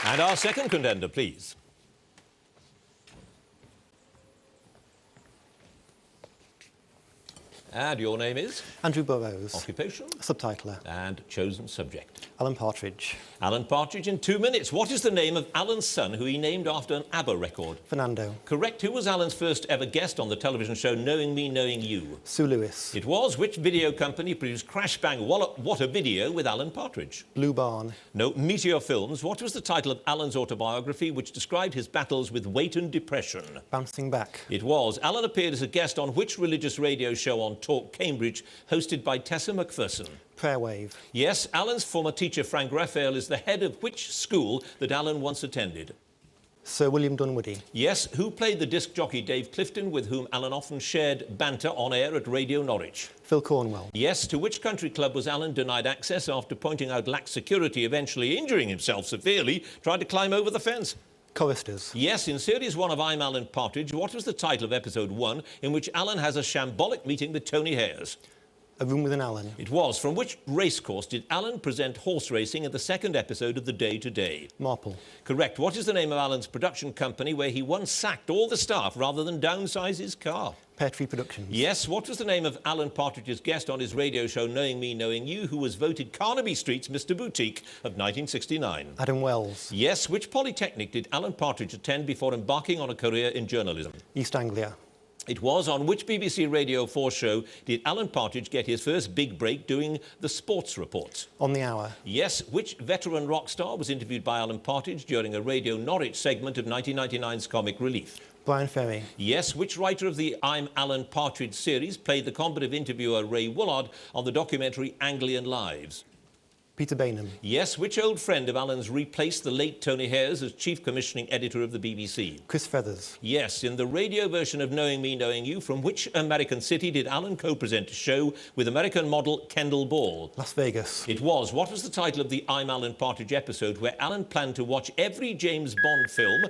And our second contender, please. And your name is? Andrew Burrows. Occupation? Subtitler. And chosen subject? Alan Partridge. Alan Partridge in 2 minutes. What is the name of Alan's son, who he named after an ABBA record? Fernando. Correct. Who was Alan's first ever guest on the television show Knowing Me, Knowing You? Sue Lewis. It was. Which video company produced Crash Bang Wallop What a Video with Alan Partridge? Blue Barn. No. Meteor Films. What was the title of Alan's autobiography which described his battles with weight and depression? Bouncing Back. It was. Alan appeared as a guest on which religious radio show on Talk Cambridge, hosted by Tessa McPherson? Prayer Wave. Yes, Alan's former teacher Frank Raphael is the head of which school that Alan once attended? Sir William Dunwoody. Yes, who played the disc jockey Dave Clifton, with whom Alan often shared banter on air at Radio Norwich? Phil Cornwell. Yes, to which country club was Alan denied access after pointing out lax security, eventually injuring himself severely, trying to climb over the fence? Choristers. Yes, in Series 1 of I'm Alan Partridge, what was the title of Episode 1 in which Alan has a shambolic meeting with Tony Hayers? A Room with an Alan. It was. From which racecourse did Alan present horse racing in the second episode of The Day Today? Marple. Correct. What is the name of Alan's production company where he once sacked all the staff rather than downsize his car? Pear Tree Productions. Yes. What was the name of Alan Partridge's guest on his radio show Knowing Me, Knowing You, who was voted Carnaby Street's Mr. Boutique of 1969? Adam Wells. Yes. Which polytechnic did Alan Partridge attend before embarking on a career in journalism? East Anglia. It was. On which BBC Radio 4 show did Alan Partridge get his first big break doing the sports reports? On the Hour. Yes. Which veteran rock star was interviewed by Alan Partridge during a Radio Norwich segment of 1999's Comic Relief? Brian Ferry. Yes. Which writer of the I'm Alan Partridge series played the combative interviewer Ray Woolard on the documentary Anglian Lives? Peter Bainham. Yes. Which old friend of Alan's replaced the late Tony Hayers as chief commissioning editor of the BBC? Chris Feathers. Yes. In the radio version of Knowing Me, Knowing You, from which American city did Alan co-present a show with American model Kendall Ball? Las Vegas. It was. What was the title of the I'm Alan Partridge episode where Alan planned to watch every James Bond film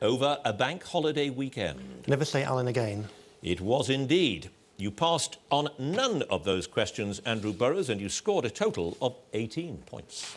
over a bank holiday weekend? Never Say Alan Again. It was indeed. You passed on none of those questions, Andrew Burrows, and you scored a total of 18 points.